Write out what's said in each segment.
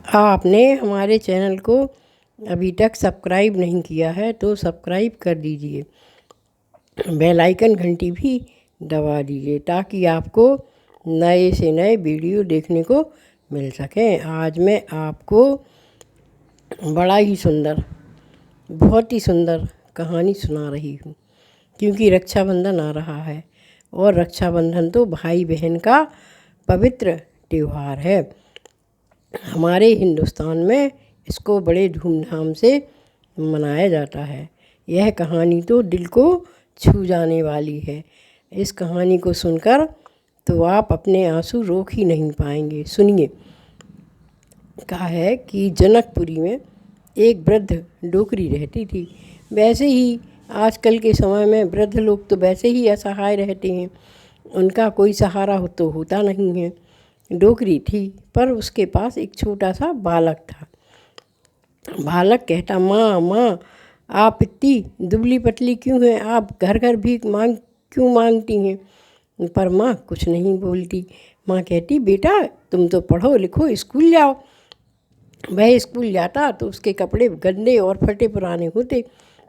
आपने हमारे चैनल को अभी तक सब्सक्राइब नहीं किया है तो सब्सक्राइब कर दीजिए, बेल आइकन घंटी भी दबा दीजिए ताकि आपको नए से नए वीडियो देखने को मिल सकें। आज मैं आपको बड़ा ही सुंदर, बहुत ही सुंदर कहानी सुना रही हूँ, क्योंकि रक्षाबंधन आ रहा है और रक्षाबंधन तो भाई बहन का पवित्र त्यौहार है। हमारे हिंदुस्तान में इसको बड़े धूमधाम से मनाया जाता है। यह कहानी तो दिल को छू जाने वाली है। इस कहानी को सुनकर तो आप अपने आंसू रोक ही नहीं पाएंगे। सुनिए। कहा है कि जनकपुरी में एक वृद्ध डोकरी रहती थी। वैसे ही आजकल के समय में वृद्ध लोग तो वैसे ही असहाय रहते हैं, उनका कोई सहारा तो होता नहीं है। डोकरी थी पर उसके पास एक छोटा सा बालक था। बालक कहता, माँ माँ, आप इतनी दुबली पतली क्यों हैं? आप घर घर भीख क्यों मांगती हैं? पर माँ कुछ नहीं बोलती। माँ कहती, बेटा तुम तो पढ़ो लिखो, स्कूल जाओ। वह स्कूल जाता तो उसके कपड़े गंदे और फटे पुराने होते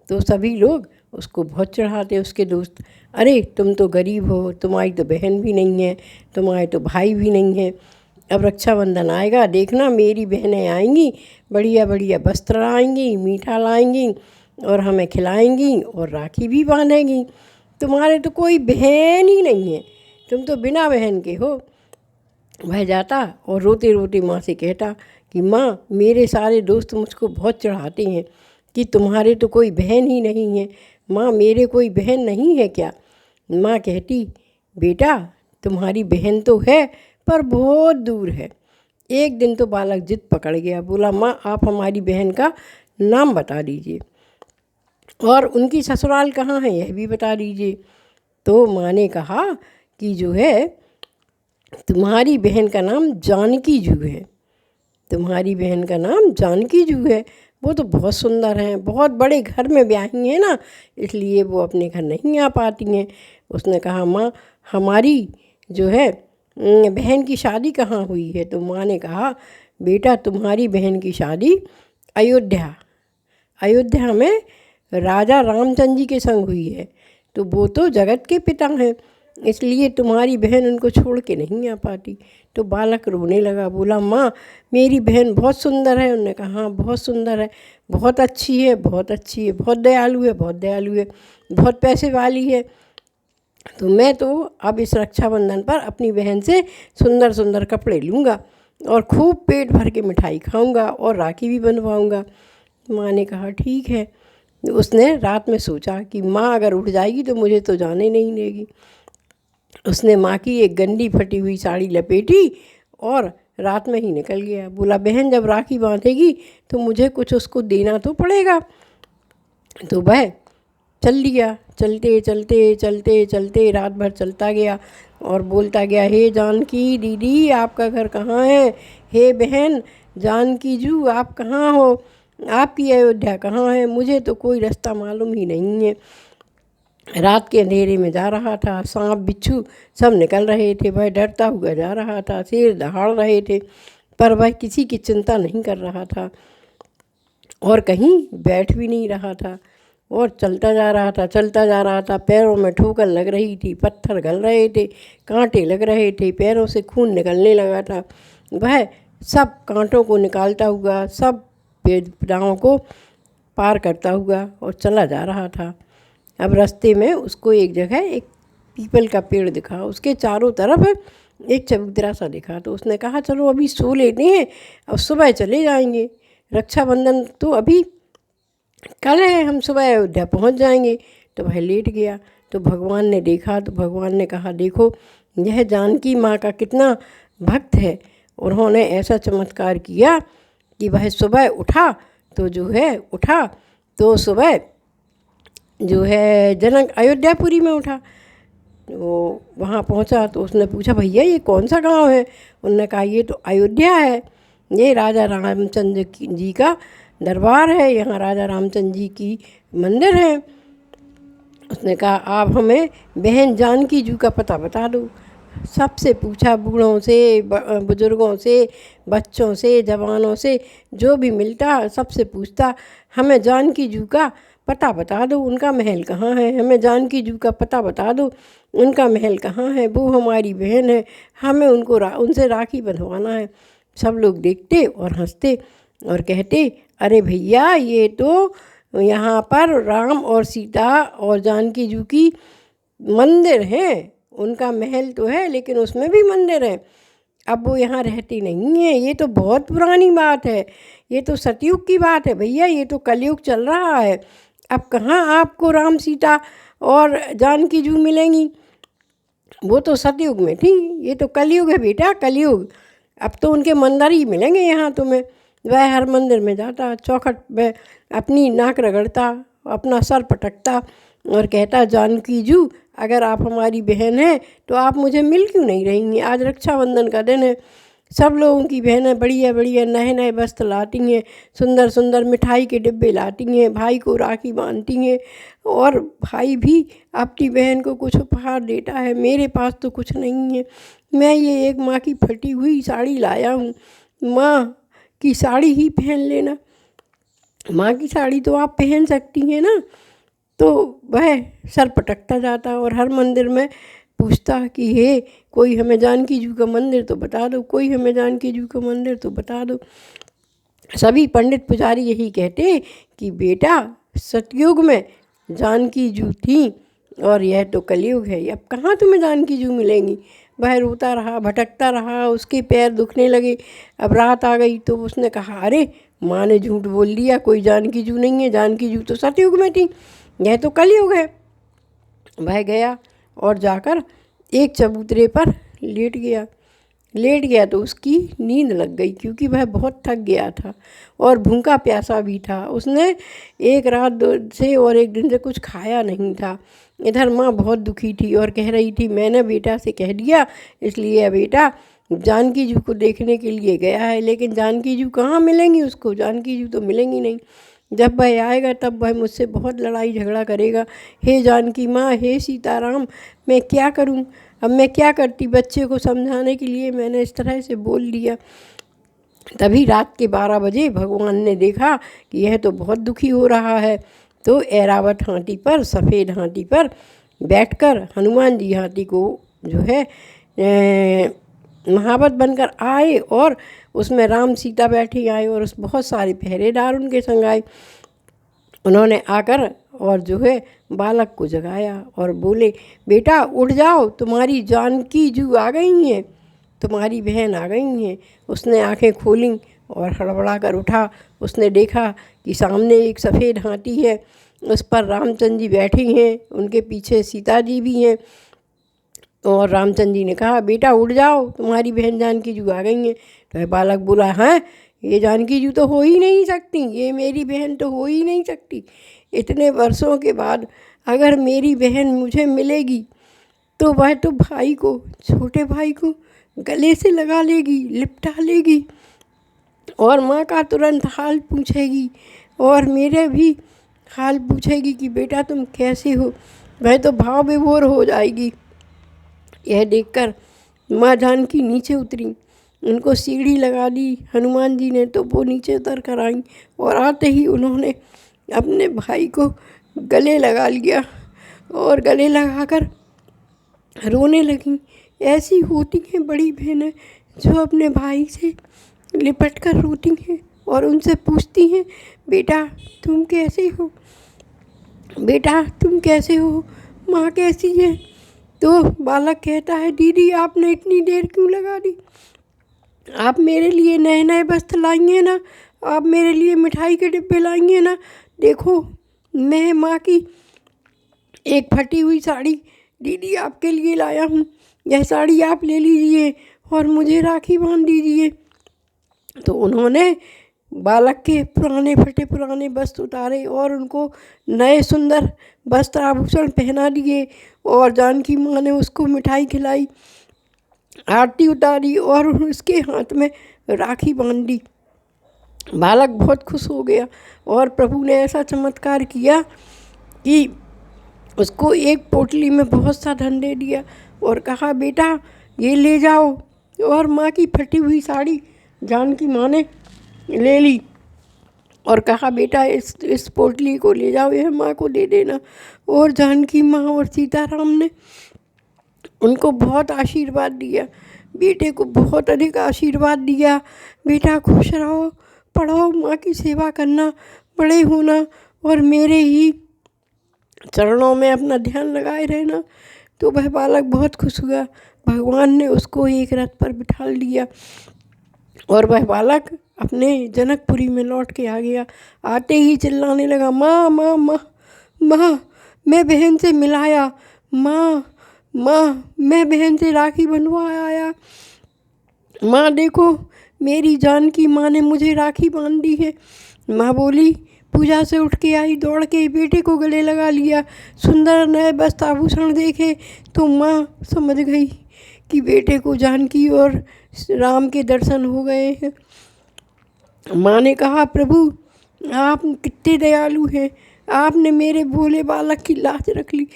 तो सभी लोग उसको बहुत चढ़ाते। उसके दोस्त, अरे तुम तो गरीब हो, तुम्हारी तो बहन भी नहीं है, तुम्हारे तो भाई भी नहीं है। अब रक्षाबंधन आएगा, देखना मेरी बहनें आएंगी, बढ़िया बढ़िया वस्त्र लाएंगी, मीठा लाएंगी और हमें खिलाएंगी और राखी भी बांधेंगी। तुम्हारे तो कोई बहन ही नहीं है, तुम तो बिना बहन के हो। वह जाता और रोते रोते माँ से कहता कि माँ, मेरे सारे दोस्त मुझको बहुत चढ़ाते हैं कि तुम्हारे तो कोई बहन ही नहीं है। माँ, मेरे कोई बहन नहीं है क्या? माँ कहती, बेटा तुम्हारी बहन तो है पर बहुत दूर है। एक दिन तो बालक जिद पकड़ गया, बोला, माँ आप हमारी बहन का नाम बता दीजिए और उनकी ससुराल कहाँ है यह भी बता दीजिए। तो माँ ने कहा कि जो है तुम्हारी बहन का नाम जानकी जू है। तुम्हारी बहन का नाम जानकी जू है, वो तो बहुत सुंदर हैं, बहुत बड़े घर में ब्याही हैं ना, इसलिए वो अपने घर नहीं आ पाती हैं। उसने कहा, माँ हमारी जो है बहन की शादी कहाँ हुई है? तो माँ ने कहा, बेटा तुम्हारी बहन की शादी अयोध्या में राजा रामचंद्र जी के संग हुई है। तो वो तो जगत के पिता हैं, इसलिए तुम्हारी बहन उनको छोड़ के नहीं आ पाती। तो बालक रोने लगा, बोला, माँ मेरी बहन बहुत सुंदर है। उन्होंने कहा, हाँ बहुत सुंदर है, बहुत अच्छी है, बहुत अच्छी है, बहुत दयालु है, बहुत दयालु है, बहुत पैसे वाली है। तो मैं तो अब इस रक्षाबंधन पर अपनी बहन से सुंदर सुंदर कपड़े लूँगा और खूब पेट भर के मिठाई खाऊँगा और राखी भी बनवाऊँगा। माँ ने कहा, ठीक है। उसने रात में सोचा कि माँ अगर उठ जाएगी तो मुझे तो जाने नहीं देगी। उसने माँ की एक गंदी फटी हुई साड़ी लपेटी और रात में ही निकल गया। बोला, बहन जब राखी बांधेगी तो मुझे कुछ उसको देना तो पड़ेगा। तो वह चल दिया। चलते चलते चलते चलते रात भर चलता गया और बोलता गया, हे जानकी दीदी आपका घर कहाँ है? हे बहन जानकी जू आप कहाँ हो? आपकी अयोध्या कहाँ है? मुझे तो कोई रास्ता मालूम ही नहीं है। रात के अंधेरे में जा रहा था, सांप बिच्छू सब निकल रहे थे, वह डरता हुआ जा रहा था, शेर दहाड़ रहे थे, पर वह किसी की चिंता नहीं कर रहा था और कहीं बैठ भी नहीं रहा था और चलता जा रहा था, चलता जा रहा था। पैरों में ठोकर लग रही थी, पत्थर गल रहे थे, कांटे लग रहे थे, पैरों से खून निकलने लगा था। वह सब कांटों को निकालता हुआ, सब पेड़ों को पार करता हुआ और चला जा रहा था। अब रास्ते में उसको एक जगह एक पीपल का पेड़ दिखा, उसके चारों तरफ एक चबूतरा सा दिखा। तो उसने कहा, चलो अभी सो लेते हैं और सुबह चले जाएंगे, रक्षाबंधन तो अभी कल है, हम सुबह अयोध्या पहुंच जाएंगे। तो वह लेट गया। तो भगवान ने देखा तो भगवान ने कहा, देखो यह जानकी माँ का कितना भक्त है। उन्होंने ऐसा चमत्कार किया कि वह सुबह उठा तो सुबह जो है जनक अयोध्यापुरी में उठा। वो वहाँ पहुँचा तो उसने पूछा, भैया ये कौन सा गांव है? उन्होंने कहा, ये तो अयोध्या है, ये राजा रामचंद्र जी का दरबार है, यहाँ राजा रामचंद्र जी की मंदिर है। उसने कहा, आप हमें बहन जानकी जू का पता बता दो। सबसे पूछा, बूढ़ों से, बुजुर्गों से, बच्चों से, जवानों से, जो भी मिलता सबसे पूछता, हमें जानकी जू का पता बता दो, उनका महल कहाँ है, हमें जानकी जू का पता बता दो, उनका महल कहाँ है, वो हमारी बहन है, हमें उनसे राखी बंधवाना है। सब लोग देखते और हंसते और कहते, अरे भैया ये तो यहाँ पर राम और सीता और जानकी जू की मंदिर हैं, उनका महल तो है लेकिन उसमें भी मंदिर है। अब वो यहाँ रहती नहीं है, ये तो बहुत पुरानी बात है, ये तो सतयुग की बात है भैया, ये तो कलयुग चल रहा है। अब कहाँ आपको राम सीता और जानकी जू मिलेंगी, वो तो सतयुग में थी, ये तो कलयुग है बेटा, कलयुग। अब तो उनके मंदिर ही मिलेंगे यहाँ तुम्हें। वह हर मंदिर में जाता, चौखट में अपनी नाक रगड़ता, अपना सर पटकता और कहता, जानकी जू अगर आप हमारी बहन हैं तो आप मुझे मिल क्यों नहीं रही हैं। आज रक्षाबंधन का दिन है, सब लोगों की बहनें बढ़िया बढ़िया नए नए वस्त्र लाती हैं, सुंदर सुंदर मिठाई के डिब्बे लाती हैं, भाई को राखी बांधती हैं और भाई भी अपनी बहन को कुछ उपहार देता है। मेरे पास तो कुछ नहीं है, मैं ये एक माँ की फटी हुई साड़ी लाया हूँ, माँ की साड़ी ही पहन लेना। माँ की साड़ी तो आप पहन सकती हैं ना। तो वह सर पटकता जाता और हर मंदिर में पूछता कि हे कोई हमें जानकी जू का मंदिर तो बता दो, कोई हमें जानकी जू का मंदिर तो बता दो। सभी पंडित पुजारी यही कहते कि बेटा सतयुग में जानकी जू थी और यह तो कलयुग है, अब कहाँ तुम्हें जानकी जू मिलेंगी। वह रोता रहा, भटकता रहा, उसके पैर दुखने लगे। अब रात आ गई तो उसने कहा, अरे माँ ने झूठ बोल दिया, कोई जानकी जू नहीं है, जानकी जू तो सतयुग में थी, यह तो कलयुग है। वह गया और जाकर एक चबूतरे पर लेट गया तो उसकी नींद लग गई, क्योंकि वह बहुत थक गया था और भूखा प्यासा भी था। उसने एक रात से और एक दिन से कुछ खाया नहीं था। इधर माँ बहुत दुखी थी और कह रही थी, मैंने बेटा से कह दिया, इसलिए बेटा जानकी जू को देखने के लिए गया है, लेकिन जानकी जू कहाँ मिलेंगी उसको, जानकी जू तो मिलेंगी नहीं। जब वह आएगा तब वह मुझसे बहुत लड़ाई झगड़ा करेगा। हे जानकी माँ, हे सीताराम, मैं क्या करूँ, अब मैं क्या करती। बच्चे को समझाने के लिए मैंने इस तरह से बोल दिया। तभी रात के 12 बजे भगवान ने देखा कि यह तो बहुत दुखी हो रहा है, तो ऐरावत हाथी पर, सफ़ेद हाथी पर बैठकर हनुमान जी हाथी को जो है महावत बनकर आए और उसमें राम सीता बैठी आए और उस बहुत सारे पहरेदार उनके संग आए। उन्होंने आकर और जो है बालक को जगाया और बोले, बेटा उठ जाओ, तुम्हारी जानकी जू आ गई हैं, तुम्हारी बहन आ गई हैं। उसने आंखें खोलीं और हड़बड़ा कर उठा। उसने देखा कि सामने एक सफ़ेद हाथी है, उस पर रामचंद्र जी बैठे हैं, उनके पीछे सीता जी भी हैं। और रामचंद्र जी ने कहा, बेटा उठ जाओ, तुम्हारी बहन जानकी जू आ गई हैं। तो बालक बोला, हाँ ये जानकी जू तो हो ही नहीं सकती, ये मेरी बहन तो हो ही नहीं सकती। इतने वर्षों के बाद अगर मेरी बहन मुझे मिलेगी तो वह तो भाई को, छोटे भाई को गले से लगा लेगी, लिपटा लेगी और माँ का तुरंत हाल पूछेगी और मेरे भी हाल पूछेगी कि बेटा तुम कैसे हो। वह तो भाव विभोर हो जाएगी। यह देखकर माँ जानकी नीचे उतरी, उनको सीढ़ी लगा दी हनुमान जी ने, तो वो नीचे उतर कर आई और आते ही उन्होंने अपने भाई को गले लगा लिया और गले लगाकर रोने लगी। ऐसी होती हैं बड़ी बहनें जो अपने भाई से लिपट कर रोती हैं और उनसे पूछती हैं, बेटा तुम कैसे हो, बेटा तुम कैसे हो, माँ कैसी है। तो बालक कहता है, दीदी आपने इतनी देर क्यों लगा दी, आप मेरे लिए नए नए वस्त्र लाएंगे ना, आप मेरे लिए मिठाई के डिब्बे लाएंगे ना। देखो मैं माँ की एक फटी हुई साड़ी दीदी आपके लिए लाया हूँ, यह साड़ी आप ले लीजिए और मुझे राखी बांध दीजिए। तो उन्होंने बालक के पुराने फटे पुराने वस्त्र उतारे और उनको नए सुंदर वस्त्र आभूषण पहना दिए और जानकी माँ ने उसको मिठाई खिलाई, आरती उतारी और उसके हाथ में राखी बांध दी। बालक बहुत खुश हो गया और प्रभु ने ऐसा चमत्कार किया कि उसको एक पोटली में बहुत सा धन दे दिया और कहा, बेटा ये ले जाओ। और माँ की फटी हुई साड़ी जानकी माँ ने ले ली और कहा, बेटा इस पोटली को ले जाओ, यह माँ को दे देना। और जानकी माँ और सीताराम ने उनको बहुत आशीर्वाद दिया, बेटे को बहुत अधिक आशीर्वाद दिया। बेटा खुश रहो, पढ़ो, माँ की सेवा करना, बड़े होना और मेरे ही चरणों में अपना ध्यान लगाए रहना। तो वह बालक बहुत खुश हुआ। भगवान ने उसको एक रथ पर बिठा लिया और वह बालक अपने जनकपुरी में लौट के आ गया। आते ही चिल्लाने लगा, माँ माँ माँ माँ, मैं बहन से मिलाया, माँ माँ, मैं बहन से राखी बंधवा आया, माँ देखो मेरी जानकी माँ ने मुझे राखी बांध दी है। माँ बोली, पूजा से उठ के आई, दौड़ के बेटे को गले लगा लिया, सुंदर नए वस्त्र आभूषण देखे तो माँ समझ गई कि बेटे को जानकी और राम के दर्शन हो गए हैं। माँ ने कहा, प्रभु आप कितने दयालु हैं, आपने मेरे भोले बालक की लाज रख ली।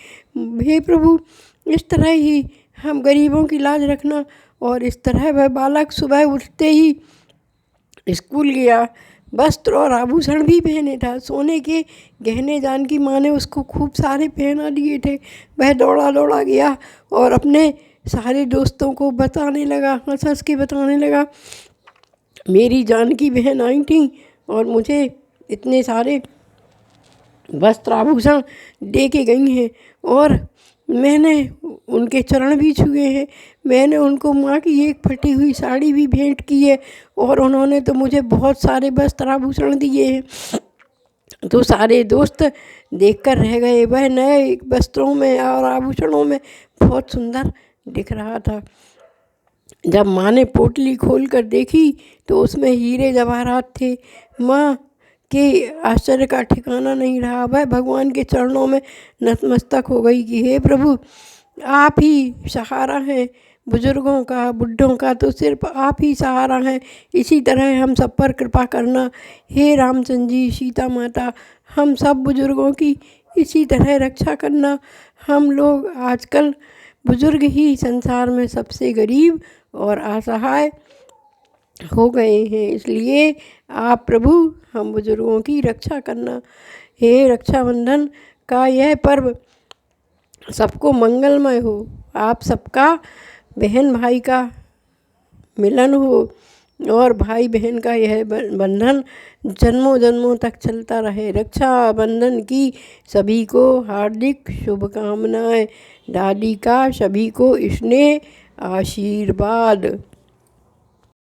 हे प्रभु, इस तरह ही हम गरीबों की लाज रखना। और इस तरह वह बालक सुबह उठते ही स्कूल गया, वस्त्र और आभूषण भी पहने था, सोने के गहने जानकी माँ ने उसको खूब सारे पहना दिए थे। वह दौड़ा दौड़ा गया और अपने सारे दोस्तों को बताने लगा, हंस हंस के बताने लगा, मेरी जानकी बहन आई थी और मुझे इतने सारे वस्त्र आभूषण दे के गई हैं और मैंने उनके चरण भी छुए हैं, मैंने उनको माँ की एक फटी हुई साड़ी भी भेंट की है और उन्होंने तो मुझे बहुत सारे वस्त्र आभूषण दिए हैं। तो सारे दोस्त देखकर रह गए। वह नए वस्त्रों में और आभूषणों में बहुत सुंदर दिख रहा था। जब माँ ने पोटली खोल कर देखी तो उसमें हीरे जवाहरात थे। माँ के आश्चर्य का ठिकाना नहीं रहा। वह भगवान के चरणों में नतमस्तक हो गई कि हे प्रभु, आप ही सहारा हैं बुजुर्गों का, बुढ़ों का तो सिर्फ आप ही सहारा हैं। इसी तरह हम सब पर कृपा करना। हे रामचंद्र जी, सीता माता, हम सब बुजुर्गों की इसी तरह रक्षा करना। हम लोग आजकल बुजुर्ग ही संसार में सबसे गरीब और असहाय हो गए हैं, इसलिए आप प्रभु हम बुजुर्गों की रक्षा करना। हे रक्षाबंधन का यह पर्व सबको मंगलमय हो, आप सबका बहन भाई का मिलन हो और भाई बहन का यह बंधन जन्मों जन्मों तक चलता रहे। रक्षाबंधन की सभी को हार्दिक शुभकामनाएं। दादी का सभी को स्नेह आशीर्वाद।